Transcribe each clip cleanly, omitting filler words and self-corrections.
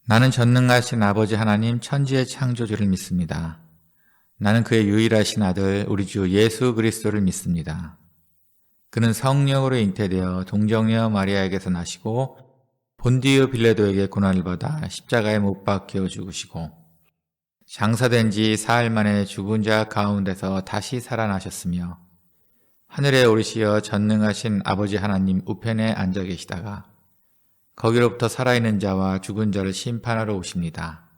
나는 전능하신 아버지 하나님 천지의 창조주를 믿습니다. 나는 그의 유일하신 아들 우리 주 예수 그리스도를 믿습니다. 그는 성령으로 잉태되어 동정녀 마리아에게서 나시고 본디오 빌라도에게 고난을 받아 십자가에 못 박혀 죽으시고 장사된 지 사흘 만에 죽은 자 가운데서 다시 살아나셨으며 하늘에 오르시어 전능하신 아버지 하나님 우편에 앉아 계시다가 거기로부터 살아있는 자와 죽은 자를 심판하러 오십니다.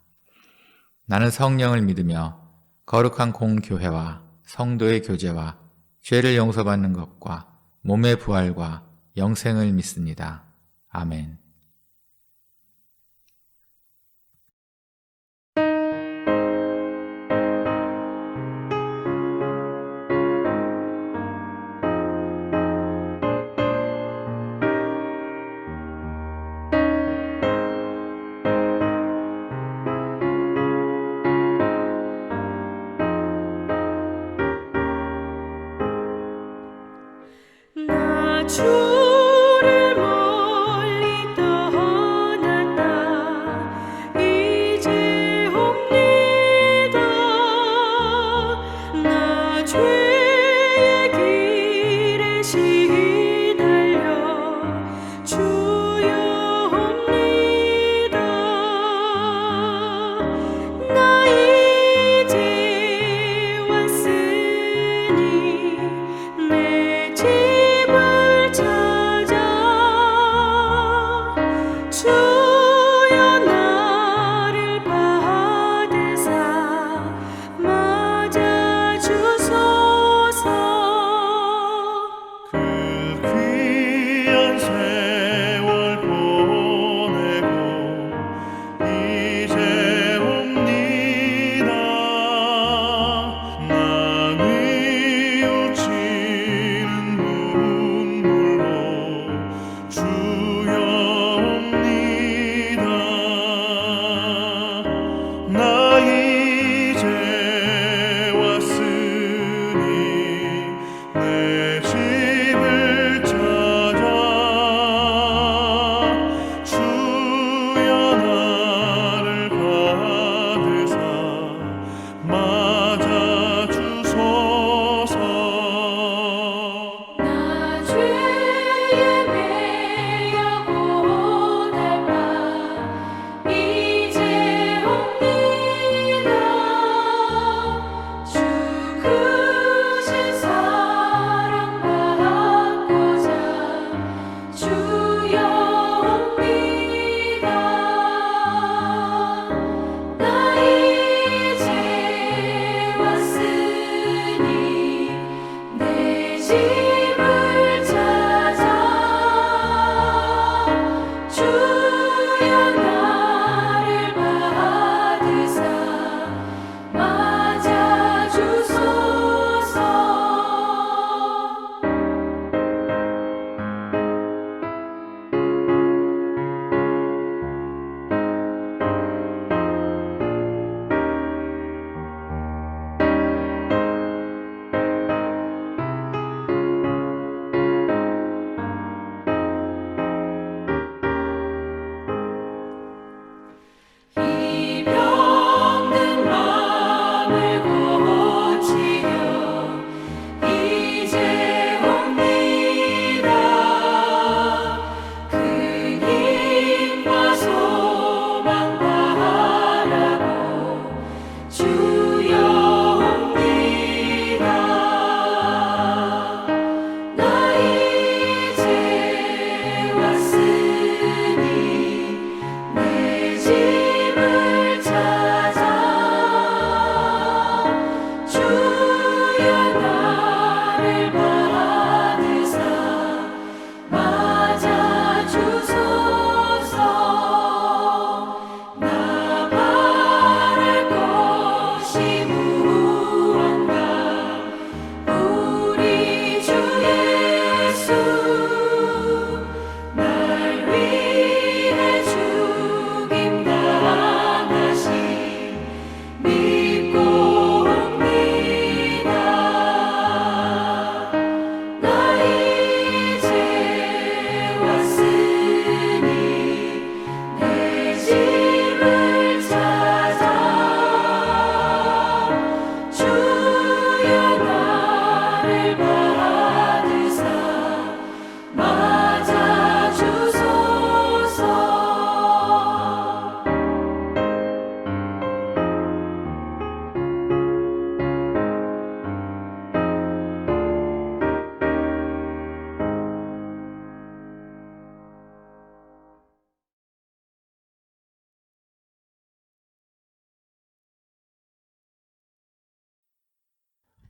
나는 성령을 믿으며 거룩한 공교회와 성도의 교제와 죄를 용서받는 것과 몸의 부활과 영생을 믿습니다. 아멘. 나 주를 멀리 떠났다 이제 옵니다. 나 죄의 길에 시달려 주여 옵니다. 나 이제 왔으니 내 집을 찾아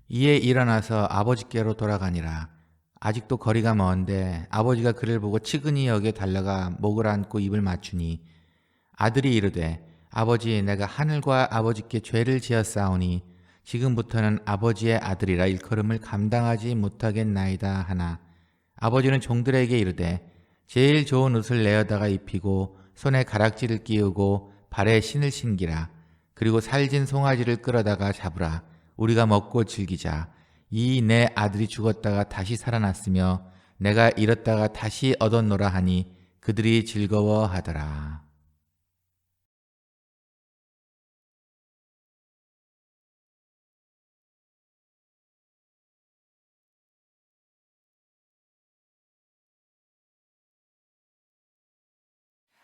이에 일어나서 아버지께로 돌아가니라. 아직도 거리가 먼데 아버지가 그를 보고 치근히 여겨 달려가 목을 안고 입을 맞추니 아들이 이르되 아버지 내가 하늘과 아버지께 죄를 지었사오니 지금부터는 아버지의 아들이라 일컬음을 감당하지 못하겠나이다 하나 아버지는 종들에게 이르되 제일 좋은 옷을 내어다가 입히고 손에 가락지를 끼우고 발에 신을 신기라. 그리고 살진 송아지를 끌어다가 잡으라. 우리가 먹고 즐기자. 이 내 아들이 죽었다가 다시 살아났으며 내가 잃었다가 다시 얻었노라 하니 그들이 즐거워하더라.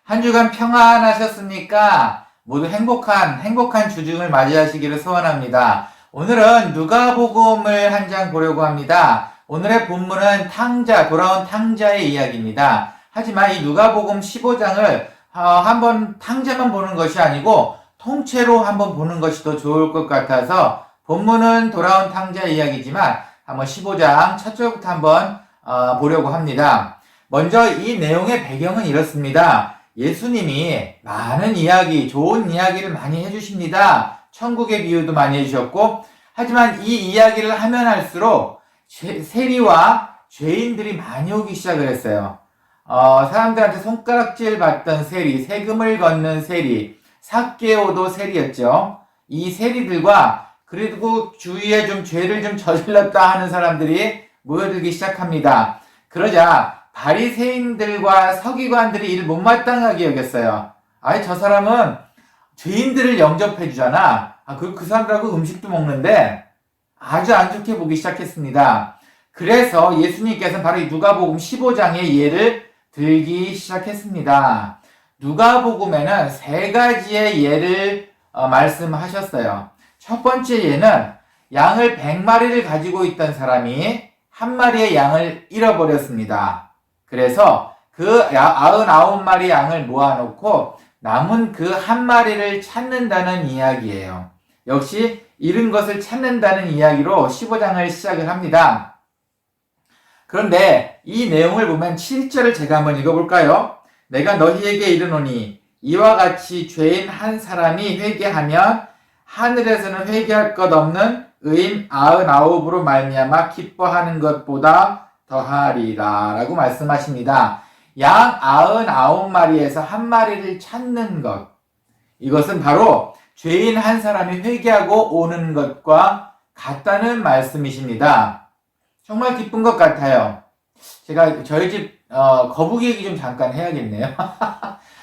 한 주간 평안하셨습니까? 모두 행복한 주중을 맞이하시기를 소원합니다. 오늘은 누가복음을 한 장 보려고 합니다. 오늘의 본문은 돌아온 탕자의 이야기입니다. 하지만 이 누가복음 15장을 한번 탕자만 보는 것이 아니고 통째로 한번 보는 것이 더 좋을 것 같아서 본문은 돌아온 탕자의 이야기지만 한번 15장 첫 절부터 한번 보려고 합니다. 먼저 이 내용의 배경은 이렇습니다. 예수님이 많은 이야기, 좋은 이야기를 많이 해주십니다. 천국의 비유도 많이 해주셨고, 하지만 이 이야기를 하면 할수록 세리와 죄인들이 많이 오기 시작을 했어요. 사람들한테 손가락질 받던 세리, 세금을 걷는 세리, 삭개오도 세리였죠. 이 세리들과 그리고 주위에 좀 죄를 좀 저질렀다 하는 사람들이 모여들기 시작합니다. 그러자 바리새인들과 서기관들이 이를 못마땅하게 여겼어요. 아니 저 사람은 죄인들을 영접해 주잖아. 그 사람들하고 음식도 먹는데 아주 안 좋게 보기 시작했습니다. 그래서 예수님께서는 바로 이 누가복음 15장의 예를 들기 시작했습니다. 누가복음에는 세 가지의 예를 말씀하셨어요. 첫 번째 예는 양을 100마리를 가지고 있던 사람이 한 마리의 양을 잃어버렸습니다. 그래서 그 99마리 양을 모아놓고 남은 그 한 마리를 찾는다는 이야기예요. 역시 잃은 것을 찾는다는 이야기로 15장을 시작을 합니다. 그런데 이 내용을 보면 7절을 제가 한번 읽어볼까요? 내가 너희에게 이르노니 이와 같이 죄인 한 사람이 회개하면 하늘에서는 회개할 것 없는 의인 99으로 말미암아 기뻐하는 것보다 더하리라 라고 말씀하십니다. 양 99마리에서 한 마리를 찾는 것, 이것은 바로 죄인 한 사람이 회개하고 오는 것과 같다는 말씀이십니다. 정말 기쁜 것 같아요. 제가 저희 집 거북이 얘기 좀 잠깐 해야겠네요.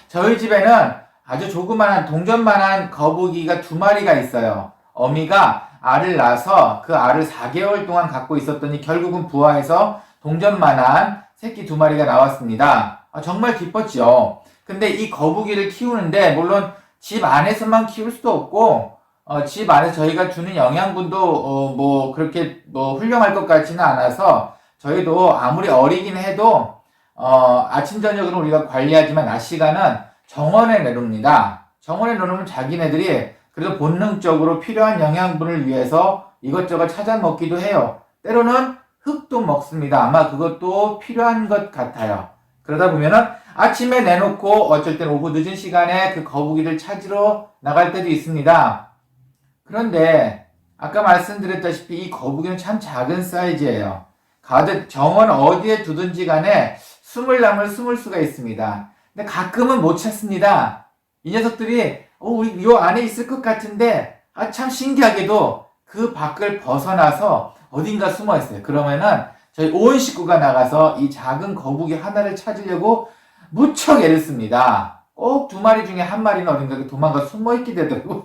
저희 집에는 아주 조그만한 동전만한 거북이가 2마리가 있어요. 어미가 알을 낳아서 그 알을 4개월 동안 갖고 있었더니 결국은 부화해서 동전만한 새끼 2마리가 나왔습니다. 정말 기뻤죠. 근데 이 거북이를 키우는데 물론 집 안에서만 키울 수도 없고 집 안에 저희가 주는 영양분도 그렇게 훌륭할 것 같지는 않아서 저희도 아무리 어리긴 해도 아침 저녁은 우리가 관리하지만 낮 시간은 정원에 내놓습니다. 정원에 놓으면 자기네들이 그래도 본능적으로 필요한 영양분을 위해서 이것저것 찾아 먹기도 해요. 때로는 흙도 먹습니다. 아마 그것도 필요한 것 같아요. 그러다 보면은 아침에 내놓고 어쩔 땐 오후 늦은 시간에 그 거북이를 찾으러 나갈 때도 있습니다. 그런데 아까 말씀드렸다시피 이 거북이는 참 작은 사이즈예요. 가득 정원 어디에 두든지 간에 숨을 수가 있습니다. 근데 가끔은 못 찾습니다. 이 녀석들이 우리 요 안에 있을 것 같은데 참 신기하게도 그 밖을 벗어나서 어딘가 숨어 있어요. 그러면은 저희 온 식구가 나가서 이 작은 거북이 하나를 찾으려고 무척 애를 씁니다. 꼭 2마리 중에 1마리는 어딘가 도망가 숨어 있게 되더라고요.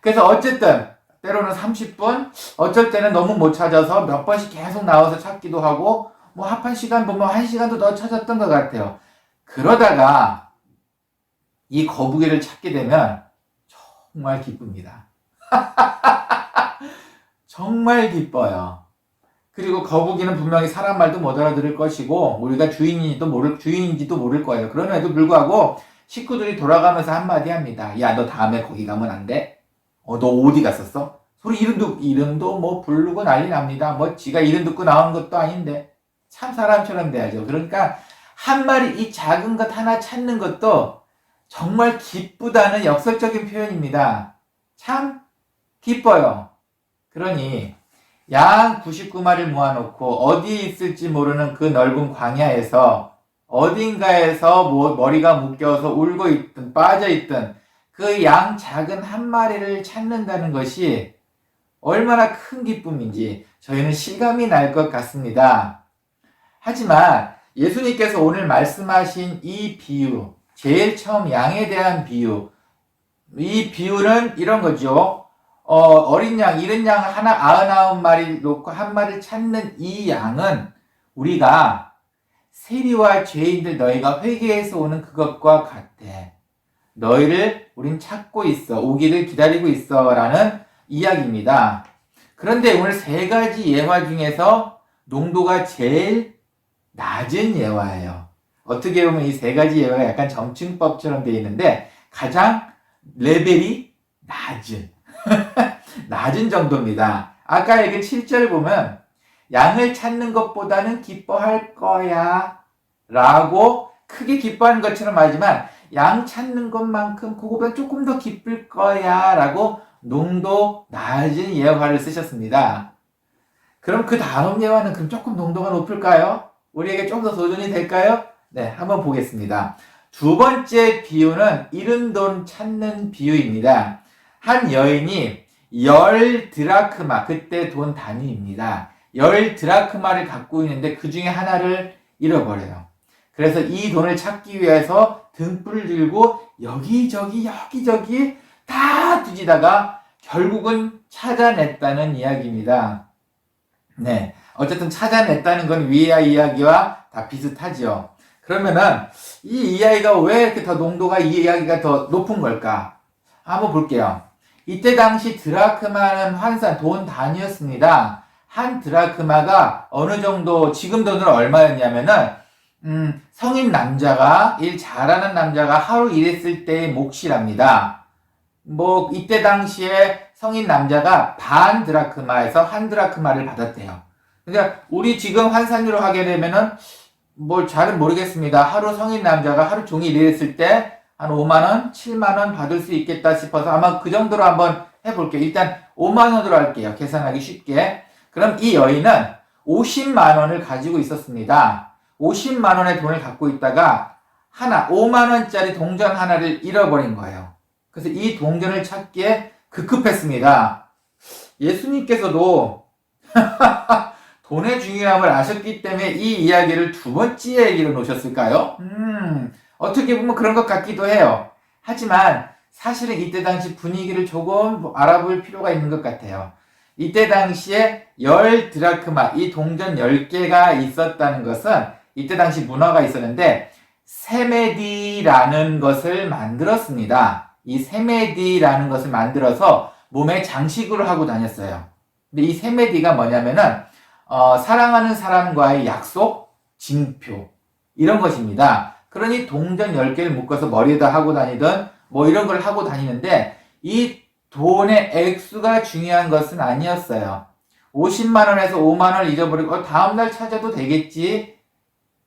그래서 어쨌든 때로는 30분, 어쩔 때는 너무 못 찾아서 몇 번씩 계속 나와서 찾기도 하고 합한 시간 보면 1시간도 더 찾았던 것 같아요. 그러다가 이 거북이를 찾게 되면 정말 기쁩니다. 정말 기뻐요. 그리고 거북이는 분명히 사람 말도 못 알아들을 것이고 우리가 주인인지도 모를 거예요. 그럼에도 불구하고 식구들이 돌아가면서 한마디 합니다. 야, 너 다음에 거기 가면 안 돼? 너 어디 갔었어? 서로 이름도 뭐 부르고 난리 납니다. 뭐 지가 이름 듣고 나온 것도 아닌데 참 사람처럼 돼야죠. 그러니까 한 마리 이 작은 것 하나 찾는 것도 정말 기쁘다는 역설적인 표현입니다. 참 기뻐요. 그러니 양 99마리를 모아놓고 어디에 있을지 모르는 그 넓은 광야에서 어딘가에서 뭐 머리가 묶여서 울고 있든 빠져 있든 그 양 작은 한 마리를 찾는다는 것이 얼마나 큰 기쁨인지 저희는 실감이 날 것 같습니다. 하지만 예수님께서 오늘 말씀하신 이 비유, 제일 처음 양에 대한 비유, 이 비유는 이런 거죠. 어린 양, 이른 양 하나 99마리 놓고 한 마리를 찾는 이 양은 우리가 세리와 죄인들 너희가 회개해서 오는 그것과 같대. 너희를 우린 찾고 있어. 오기를 기다리고 있어. 라는 이야기입니다. 그런데 오늘 세 가지 예화 중에서 농도가 제일 낮은 예화예요. 어떻게 보면 이 세 가지 예화가 약간 점층법처럼 되어 있는데 가장 레벨이 낮은 정도입니다. 아까 얘기 7절 보면 양을 찾는 것보다는 기뻐할 거야 라고 크게 기뻐하는 것처럼 하지만 양 찾는 것만큼 그거보다 조금 더 기쁠 거야 라고 농도 낮은 예화를 쓰셨습니다. 그럼 그 다음 예화는 그럼 조금 농도가 높을까요? 우리에게 좀 더 도전이 될까요? 네, 한번 보겠습니다. 두 번째 비유는 잃은 돈 찾는 비유입니다. 한 여인이 10드라크마, 그때 돈 단위입니다. 10드라크마를 갖고 있는데 그 중에 하나를 잃어버려요. 그래서 이 돈을 찾기 위해서 등불을 들고 여기저기 다 뒤지다가 결국은 찾아냈다는 이야기입니다. 네, 어쨌든 찾아냈다는 건 위의 이야기와 다 비슷하죠. 그러면은 이 이야기가 왜 이렇게 더 농도가 이 이야기가 더 높은 걸까? 한번 볼게요. 이때 당시 드라크마는 환산, 돈 단위였습니다. 한 드라크마가 어느 정도, 지금 돈으로 얼마였냐면은, 성인 남자가, 일 잘하는 남자가 하루 일했을 때의 몫이랍니다. 뭐, 이때 당시에 성인 남자가 반 드라크마에서 한 드라크마를 받았대요. 그러니까, 우리 지금 환산율로 하게 되면은, 뭘 잘은 모르겠습니다. 하루 성인 남자가 하루 종일 일했을 때, 한 5만원, 7만원 받을 수 있겠다 싶어서 아마 그 정도로 한번 해볼게요. 일단 5만원으로 할게요. 계산하기 쉽게. 그럼 이 여인은 50만원을 가지고 있었습니다. 50만원의 돈을 갖고 있다가 5만원짜리 동전 하나를 잃어버린 거예요. 그래서 이 동전을 찾기에 급급했습니다. 예수님께서도 돈의 중요함을 아셨기 때문에 이 이야기를 두 번째 얘기로 놓으셨을까요? 어떻게 보면 그런 것 같기도 해요. 하지만 사실은 이때 당시 분위기를 조금 알아볼 필요가 있는 것 같아요. 이때 당시에 10드라크마, 이 동전 10개가 있었다는 것은 이때 당시 문화가 있었는데 세메디라는 것을 만들었습니다. 이 세메디라는 것을 만들어서 몸에 장식으로 하고 다녔어요. 근데 이 세메디가 뭐냐면은 사랑하는 사람과의 약속, 징표 이런 것입니다. 그러니 동전 10개를 묶어서 머리에다 하고 다니든 뭐 이런 걸 하고 다니는데 이 돈의 액수가 중요한 것은 아니었어요. 50만원에서 5만원을 잊어버리고 다음날 찾아도 되겠지,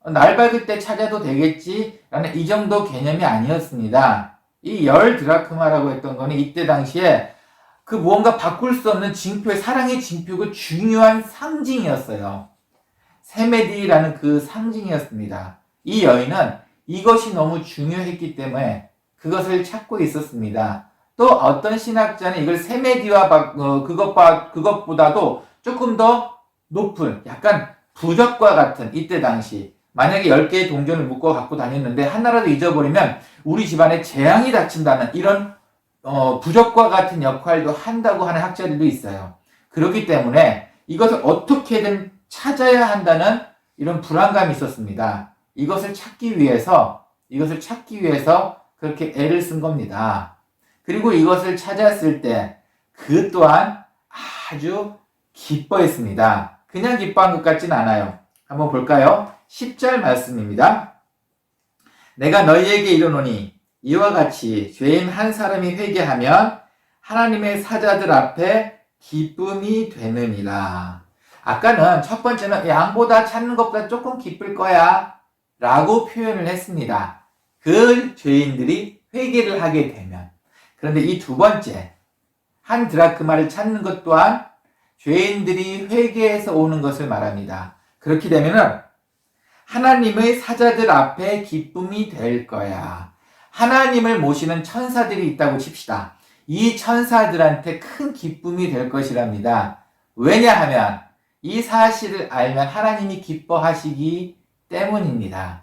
날 밝을 때 찾아도 되겠지 라는 이 정도 개념이 아니었습니다. 이 10드라크마라고 했던 거는 이때 당시에 그 무언가 바꿀 수 없는 징표의, 사랑의 징표고 중요한 상징이었어요. 세메디라는 그 상징이었습니다. 이 여인은 이것이 너무 중요했기 때문에 그것을 찾고 있었습니다. 또 어떤 신학자는 이걸 세메디와 그것보다도 조금 더 높은, 약간 부적과 같은, 이때 당시 만약에 10개의 동전을 묶어 갖고 다녔는데 하나라도 잊어버리면 우리 집안에 재앙이 닥친다는 이런 부적과 같은 역할도 한다고 하는 학자들도 있어요. 그렇기 때문에 이것을 어떻게든 찾아야 한다는 이런 불안감이 있었습니다. 이것을 찾기 위해서 그렇게 애를 쓴 겁니다. 그리고 이것을 찾았을 때 그 또한 아주 기뻐했습니다. 그냥 기뻐한 것 같진 않아요. 한번 볼까요? 10절 말씀입니다. 내가 너희에게 이르노니 이와 같이 죄인 한 사람이 회개하면 하나님의 사자들 앞에 기쁨이 되느니라. 아까는 첫 번째는 양보다 찾는 것보다 조금 기쁠 거야 라고 표현을 했습니다. 그 죄인들이 회개를 하게 되면. 그런데 이 두 번째, 한 드라크마를 찾는 것 또한 죄인들이 회개해서 오는 것을 말합니다. 그렇게 되면은 하나님의 사자들 앞에 기쁨이 될 거야. 하나님을 모시는 천사들이 있다고 칩시다. 이 천사들한테 큰 기쁨이 될 것이랍니다. 왜냐하면 이 사실을 알면 하나님이 기뻐하시기 때문입니다.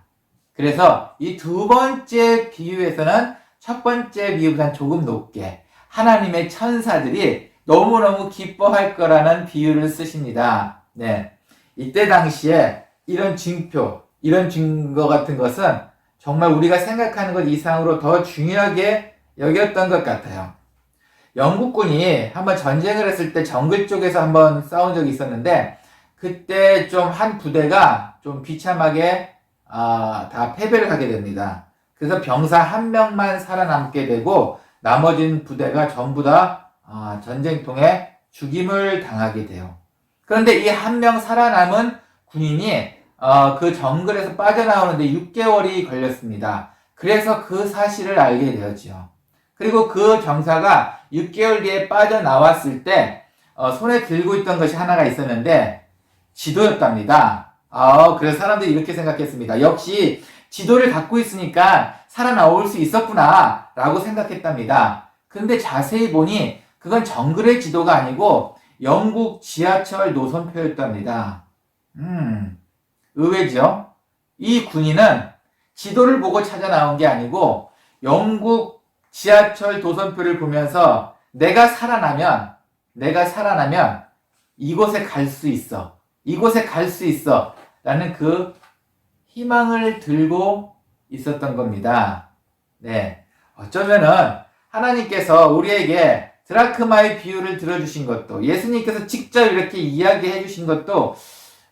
그래서 이 두 번째 비유에서는 첫 번째 비유보다는 조금 높게 하나님의 천사들이 너무너무 기뻐할 거라는 비유를 쓰십니다. 네. 이때 당시에 이런 징표, 이런 증거 같은 것은 정말 우리가 생각하는 것 이상으로 더 중요하게 여겼던 것 같아요. 영국군이 한번 전쟁을 했을 때 정글 쪽에서 한번 싸운 적이 있었는데, 그때 좀 한 부대가 좀 비참하게 다 패배를 하게 됩니다. 그래서 병사 한 명만 살아남게 되고 나머진 부대가 전부 다 전쟁통에 죽임을 당하게 돼요. 그런데 이 한 명 살아남은 군인이 그 정글에서 빠져나오는데 6개월이 걸렸습니다. 그래서 그 사실을 알게 되었죠. 그리고 그 병사가 6개월 뒤에 빠져나왔을 때 손에 들고 있던 것이 하나가 있었는데 지도였답니다. 그래서 사람들이 이렇게 생각했습니다. 역시 지도를 갖고 있으니까 살아나올 수 있었구나 라고 생각했답니다. 근데 자세히 보니 그건 정글의 지도가 아니고 영국 지하철 노선표였답니다. 의외죠? 이 군인은 지도를 보고 찾아 나온 게 아니고 영국 지하철 노선표를 보면서 내가 살아나면 이곳에 갈 수 있어. 이곳에 갈 수 있어. 라는 그 희망을 들고 있었던 겁니다. 네. 어쩌면은 하나님께서 우리에게 드라크마의 비유를 들어주신 것도, 예수님께서 직접 이렇게 이야기해 주신 것도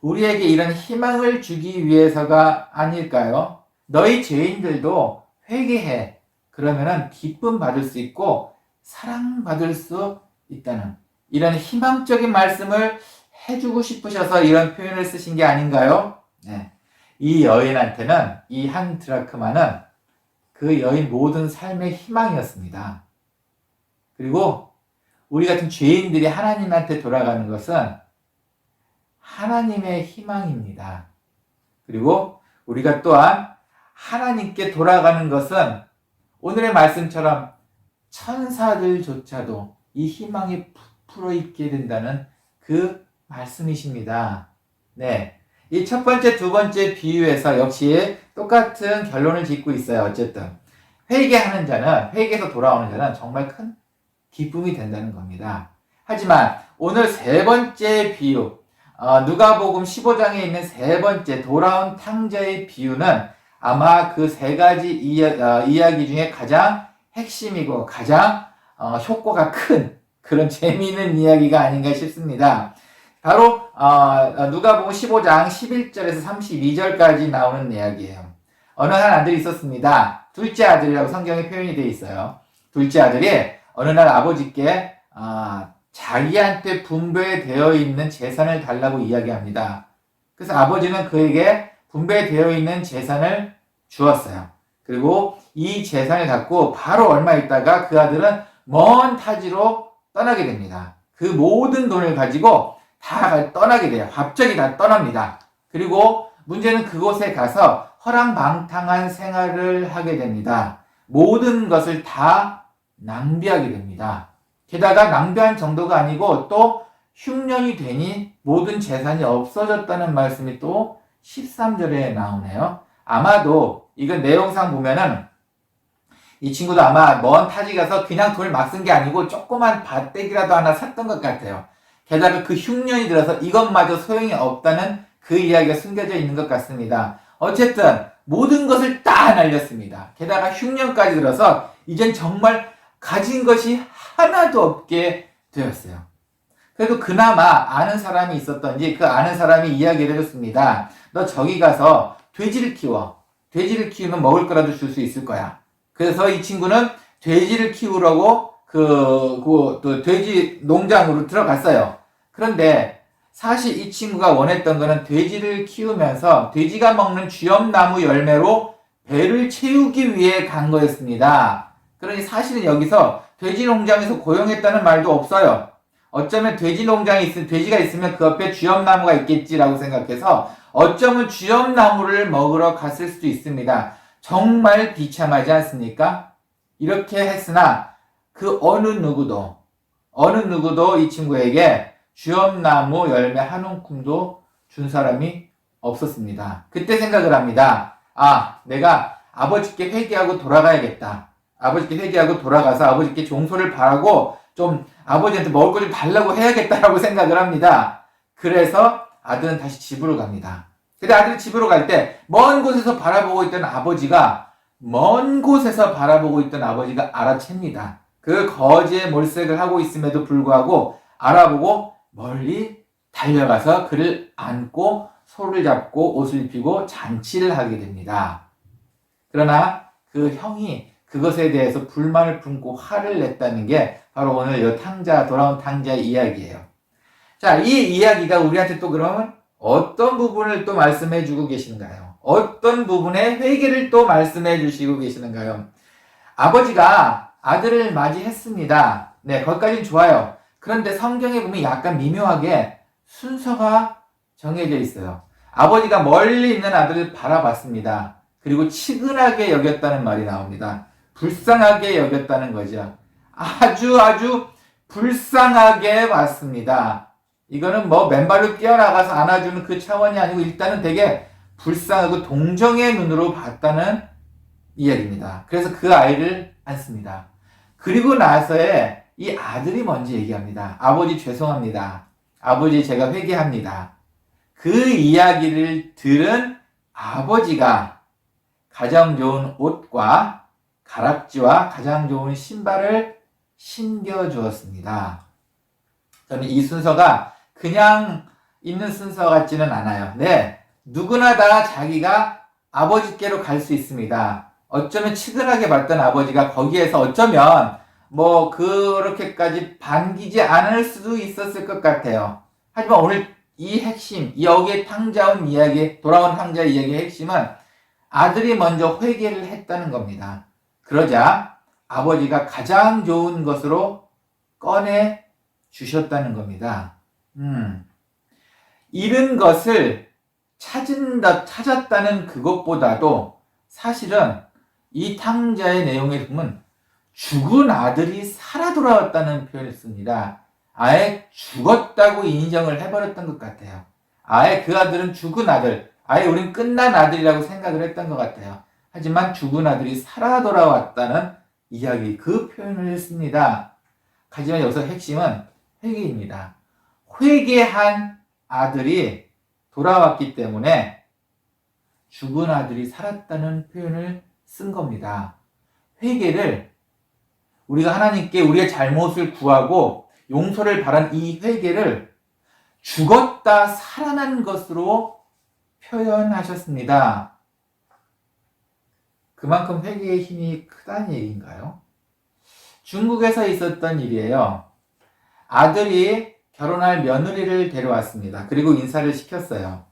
우리에게 이런 희망을 주기 위해서가 아닐까요? 너희 죄인들도 회개해. 그러면은 기쁨 받을 수 있고 사랑받을 수 있다는 이런 희망적인 말씀을 해주고 싶으셔서 이런 표현을 쓰신 게 아닌가요? 네. 이 여인한테는 이 한 드라크마는 그 여인 모든 삶의 희망이었습니다. 그리고 우리 같은 죄인들이 하나님한테 돌아가는 것은 하나님의 희망입니다. 그리고 우리가 또한 하나님께 돌아가는 것은 오늘의 말씀처럼 천사들조차도 이 희망에 부풀어 있게 된다는 그 말씀이십니다. 네. 이 첫 번째, 두 번째 비유에서 역시 똑같은 결론을 짓고 있어요. 어쨌든 회개하는 자는, 회개에서 돌아오는 자는 정말 큰 기쁨이 된다는 겁니다. 하지만 오늘 세 번째 비유, 누가복음 15장에 있는 세 번째 돌아온 탕자의 비유는 아마 그 세 가지 이야기 중에 가장 핵심이고 가장 효과가 큰 그런 재미있는 이야기가 아닌가 싶습니다. 바로 누가복음 15장 11절에서 32절까지 나오는 이야기예요. 어느 한 아들이 있었습니다. 둘째 아들이라고 성경에 표현이 되어 있어요. 둘째 아들이 어느 날 아버지께 자기한테 분배되어 있는 재산을 달라고 이야기합니다. 그래서 아버지는 그에게 분배되어 있는 재산을 주었어요. 그리고 이 재산을 갖고 바로 얼마 있다가 그 아들은 먼 타지로 떠나게 됩니다. 그 모든 돈을 가지고 다 떠나게 돼요. 갑자기 다 떠납니다. 그리고 문제는 그곳에 가서 허랑방탕한 생활을 하게 됩니다. 모든 것을 다 낭비하게 됩니다. 게다가 낭비한 정도가 아니고 또 흉년이 되니 모든 재산이 없어졌다는 말씀이 또 13절에 나오네요. 아마도 이건 내용상 보면은 이 친구도 아마 먼 타지 가서 그냥 돈을 막 쓴 게 아니고 조그만 밭대기라도 하나 샀던 것 같아요. 게다가 그 흉년이 들어서 이것마저 소용이 없다는 그 이야기가 숨겨져 있는 것 같습니다. 어쨌든 모든 것을 다 날렸습니다. 게다가 흉년까지 들어서 이젠 정말 가진 것이 하나도 없게 되었어요. 그래도 그나마 아는 사람이 있었던지 그 아는 사람이 이야기를 해줬습니다. 너 저기 가서 돼지를 키워. 돼지를 키우면 먹을 거라도 줄 수 있을 거야. 그래서 이 친구는 돼지를 키우려고 또 돼지 농장으로 들어갔어요. 그런데 사실 이 친구가 원했던 거는 돼지를 키우면서 돼지가 먹는 쥐엄나무 열매로 배를 채우기 위해 간 거였습니다. 그러니 사실은 여기서 돼지 농장에서 고용했다는 말도 없어요. 어쩌면 돼지 농장에 돼지가 있으면 그 옆에 쥐엄나무가 있겠지라고 생각해서 어쩌면 쥐엄나무를 먹으러 갔을 수도 있습니다. 정말 비참하지 않습니까? 이렇게 했으나 그 어느 누구도 이 친구에게 쥐엄나무 열매 한 움큼도 준 사람이 없었습니다. 그때 생각을 합니다. 내가 아버지께 회개하고 돌아가야겠다. 아버지께 회개하고 돌아가서 아버지께 용서를 바라고 좀 아버지한테 먹을 거 좀 달라고 해야겠다라고 생각을 합니다. 그래서 아들은 다시 집으로 갑니다. 근데 아들이 집으로 갈 때 먼 곳에서 바라보고 있던 아버지가 알아챕니다. 그 거지의 몰색을 하고 있음에도 불구하고 알아보고 멀리 달려가서 그를 안고 손을 잡고 옷을 입히고 잔치를 하게 됩니다. 그러나 그 형이 그것에 대해서 불만을 품고 화를 냈다는 게 바로 오늘 이 돌아온 탕자의 이야기예요. 자, 이 이야기가 우리한테 또 그러면 어떤 부분을 또 말씀해 주고 계시는가요? 어떤 부분에 회개를 또 말씀해 주시고 계시는가요? 아버지가 아들을 맞이했습니다. 네, 거기까지는 좋아요. 그런데 성경에 보면 약간 미묘하게 순서가 정해져 있어요. 아버지가 멀리 있는 아들을 바라봤습니다. 그리고 치근하게 여겼다는 말이 나옵니다. 불쌍하게 여겼다는 거죠. 아주 불쌍하게 봤습니다. 이거는 뭐 맨발로 뛰어나가서 안아주는 그 차원이 아니고 일단은 되게 불쌍하고 동정의 눈으로 봤다는 이야기입니다. 그래서 그 아이를 안습니다. 그리고 나서의 이 아들이 먼저 얘기합니다. 아버지 죄송합니다. 아버지 제가 회개합니다. 그 이야기를 들은 아버지가 가장 좋은 옷과 가락지와 가장 좋은 신발을 신겨주었습니다. 저는 이 순서가 그냥 있는 순서 같지는 않아요. 네, 누구나 다 자기가 아버지께로 갈 수 있습니다. 어쩌면 치근하게 봤던 아버지가 거기에서 어쩌면 뭐 그렇게까지 반기지 않을 수도 있었을 것 같아요. 하지만 오늘 이 핵심, 여기에 돌아온 탕자 이야기의 핵심은 아들이 먼저 회개를 했다는 겁니다. 그러자 아버지가 가장 좋은 것으로 꺼내 주셨다는 겁니다. 잃은 것을 찾았다는 그것보다도 사실은 이 탕자의 내용에 보면 죽은 아들이 살아 돌아왔다는 표현을 씁니다. 아예 죽었다고 인정을 해버렸던 것 같아요. 아예 그 아들은 죽은 아들, 아예 우린 끝난 아들이라고 생각을 했던 것 같아요. 하지만 죽은 아들이 살아 돌아왔다는 이야기, 그 표현을 했습니다. 하지만 여기서 핵심은 회개입니다. 회개한 아들이 돌아왔기 때문에 죽은 아들이 살았다는 표현을 쓴 겁니다. 회개를 우리가 하나님께 우리의 잘못을 구하고 용서를 바란 이 회개를 죽었다 살아난 것으로 표현하셨습니다. 그만큼 회개의 힘이 크다는 얘기인가요? 중국에서 있었던 일이에요. 아들이 결혼할 며느리를 데려왔습니다. 그리고 인사를 시켰어요.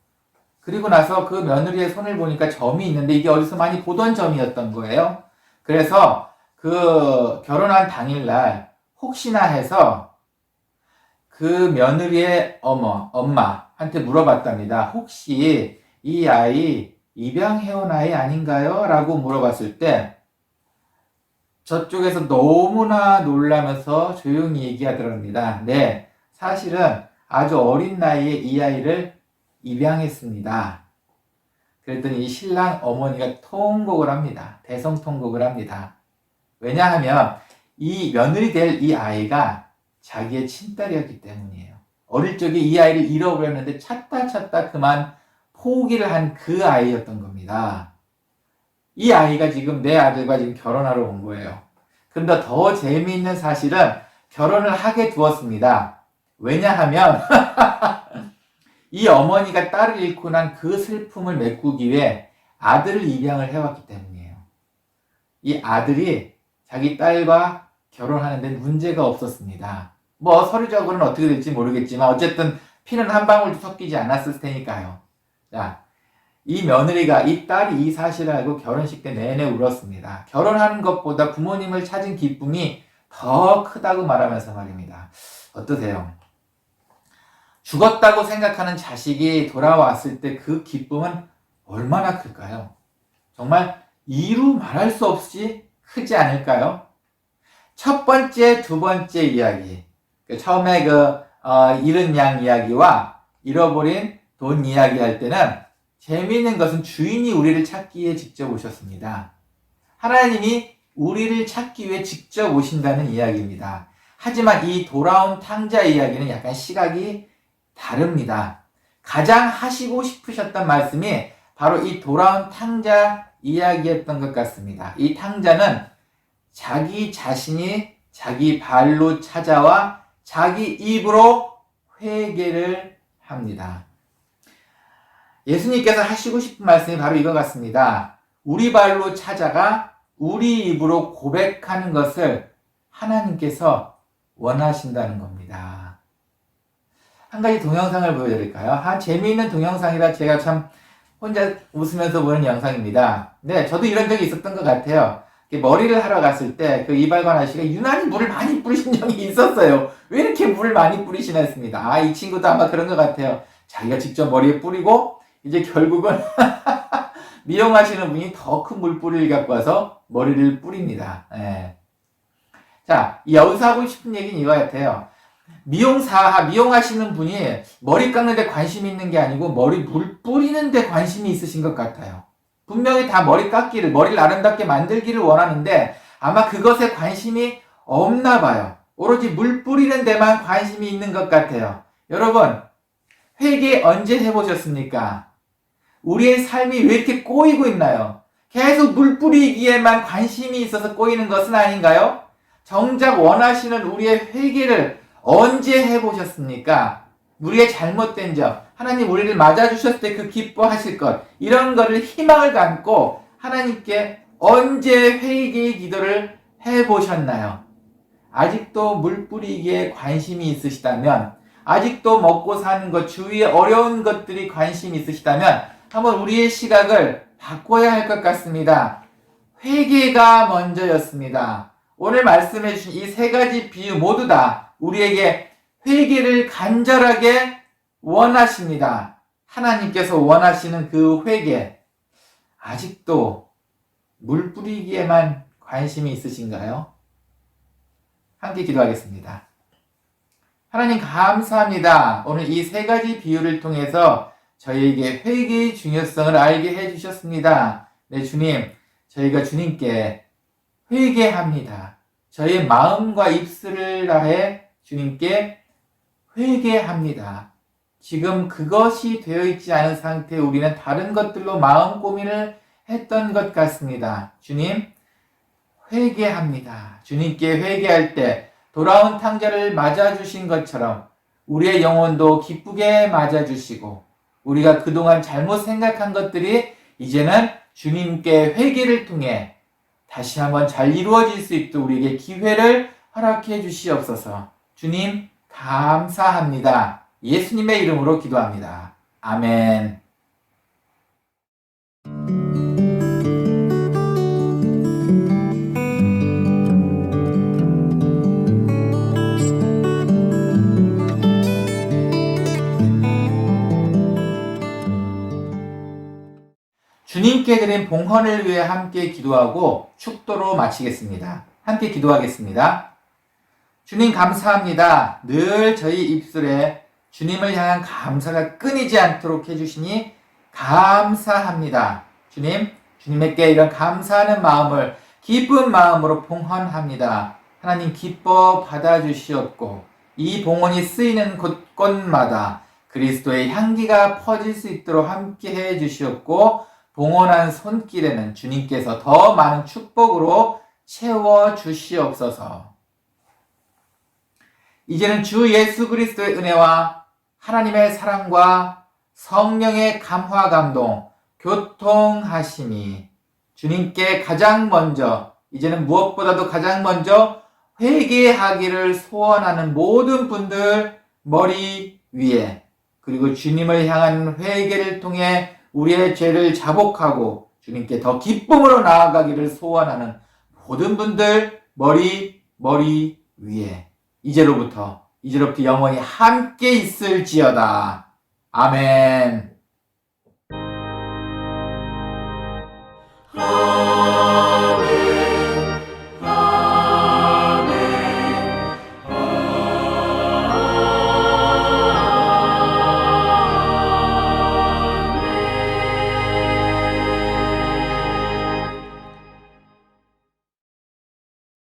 그리고 나서 그 며느리의 손을 보니까 점이 있는데 이게 어디서 많이 보던 점이었던 거예요. 그래서 그 결혼한 당일날 혹시나 해서 그 며느리의 엄마한테 물어봤답니다. 혹시 이 아이 입양해온 아이 아닌가요? 라고 물어봤을 때 저쪽에서 너무나 놀라면서 조용히 얘기하더랍니다. 네, 사실은 아주 어린 나이에 이 아이를 입양했습니다. 그랬더니 이 신랑 어머니가 통곡을 합니다. 대성통곡을 합니다. 왜냐하면 이 며느리 될 이 아이가 자기의 친딸이었기 때문이에요. 어릴 적에 이 아이를 잃어버렸는데 찾다 그만 포기를 한 그 아이였던 겁니다. 이 아이가 지금 내 아들과 지금 결혼하러 온 거예요. 근데 더 재미있는 사실은 결혼을 하게 두었습니다. 왜냐하면 이 어머니가 딸을 잃고 난 그 슬픔을 메꾸기 위해 아들을 입양을 해왔기 때문이에요. 이 아들이 자기 딸과 결혼하는데 문제가 없었습니다. 뭐 서류적으로는 어떻게 될지 모르겠지만 어쨌든 피는 한 방울도 섞이지 않았을 테니까요. 자, 이 며느리가 이 딸이 이 사실을 알고 결혼식 때 내내 울었습니다. 결혼하는 것보다 부모님을 찾은 기쁨이 더 크다고 말하면서 말입니다. 어떠세요? 죽었다고 생각하는 자식이 돌아왔을 때 그 기쁨은 얼마나 클까요? 정말 이루 말할 수 없이 크지 않을까요? 첫 번째, 두 번째 이야기. 처음에 잃은 양 이야기와 잃어버린 돈 이야기 할 때는 재미있는 것은 주인이 우리를 찾기 위해 직접 오셨습니다. 하나님이 우리를 찾기 위해 직접 오신다는 이야기입니다. 하지만 이 돌아온 탕자 이야기는 약간 시각이 다릅니다. 가장 하시고 싶으셨던 말씀이 바로 이 돌아온 탕자 이야기였던 것 같습니다. 이 탕자는 자기 자신이 자기 발로 찾아와 자기 입으로 회개를 합니다. 예수님께서 하시고 싶은 말씀이 바로 이거 같습니다. 우리 발로 찾아가 우리 입으로 고백하는 것을 하나님께서 원하신다는 겁니다. 한 가지 동영상을 보여드릴까요? 재미있는 동영상이라 제가 참 혼자 웃으면서 보는 영상입니다. 네, 저도 이런 적이 있었던 것 같아요. 머리를 하러 갔을 때 그 이발관 아저씨가 유난히 물을 많이 뿌리신 적이 있었어요. 왜 이렇게 물을 많이 뿌리시나 했습니다. 이 친구도 아마 그런 것 같아요. 자기가 직접 머리에 뿌리고 이제 결국은 미용하시는 분이 더 큰 물뿌리를 갖고 와서 머리를 뿌립니다. 네. 자, 여기서 하고 싶은 얘기는 이거 같아요. 미용하시는 분이 머리 깎는 데 관심이 있는 게 아니고 머리 물 뿌리는 데 관심이 있으신 것 같아요. 분명히 다 머리를 아름답게 만들기를 원하는데 아마 그것에 관심이 없나 봐요. 오로지 물 뿌리는 데만 관심이 있는 것 같아요. 여러분, 회개 언제 해보셨습니까? 우리의 삶이 왜 이렇게 꼬이고 있나요? 계속 물 뿌리기에만 관심이 있어서 꼬이는 것은 아닌가요? 정작 원하시는 우리의 회개를 언제 해보셨습니까? 우리의 잘못된 점, 하나님 우리를 맞아주셨을 때 그 기뻐하실 것, 이런 거를 희망을 갖고 하나님께 언제 회개의 기도를 해보셨나요? 아직도 물 뿌리기에 관심이 있으시다면, 아직도 먹고 사는 것, 주위에 어려운 것들이 관심이 있으시다면 한번 우리의 시각을 바꿔야 할 것 같습니다. 회개가 먼저였습니다. 오늘 말씀해 주신 이 세 가지 비유 모두 다 우리에게 회개를 간절하게 원하십니다. 하나님께서 원하시는 그 회개, 아직도 물 뿌리기에만 관심이 있으신가요? 함께 기도하겠습니다. 하나님 감사합니다. 오늘 이 세 가지 비유를 통해서 저희에게 회개의 중요성을 알게 해주셨습니다. 네, 주님, 저희가 주님께 회개합니다. 저희의 마음과 입술을 다해 주님께 회개합니다. 지금 그것이 되어 있지 않은 상태에 우리는 다른 것들로 마음 고민을 했던 것 같습니다. 주님, 회개합니다. 주님께 회개할 때 돌아온 탕자를 맞아주신 것처럼 우리의 영혼도 기쁘게 맞아주시고 우리가 그동안 잘못 생각한 것들이 이제는 주님께 회개를 통해 다시 한번 잘 이루어질 수 있도록 우리에게 기회를 허락해 주시옵소서. 주님 감사합니다. 예수님의 이름으로 기도합니다. 아멘. 주님께 드린 봉헌을 위해 함께 기도하고 축도로 마치겠습니다. 함께 기도하겠습니다. 주님 감사합니다. 늘 저희 입술에 주님을 향한 감사가 끊이지 않도록 해주시니 감사합니다. 주님, 주님께 이런 감사하는 마음을 기쁜 마음으로 봉헌합니다. 하나님 기뻐 받아주시옵고 이 봉헌이 쓰이는 곳곳마다 그리스도의 향기가 퍼질 수 있도록 함께 해주시옵고 봉헌한 손길에는 주님께서 더 많은 축복으로 채워주시옵소서. 이제는 주 예수 그리스도의 은혜와 하나님의 사랑과 성령의 감화 감동, 교통하심이 주님께 가장 먼저, 이제는 무엇보다도 가장 먼저 회개하기를 소원하는 모든 분들 머리 위에, 그리고 주님을 향한 회개를 통해 우리의 죄를 자복하고 주님께 더 기쁨으로 나아가기를 소원하는 모든 분들 머리 위에 이제로부터 영원히 함께 있을지어다. 아멘.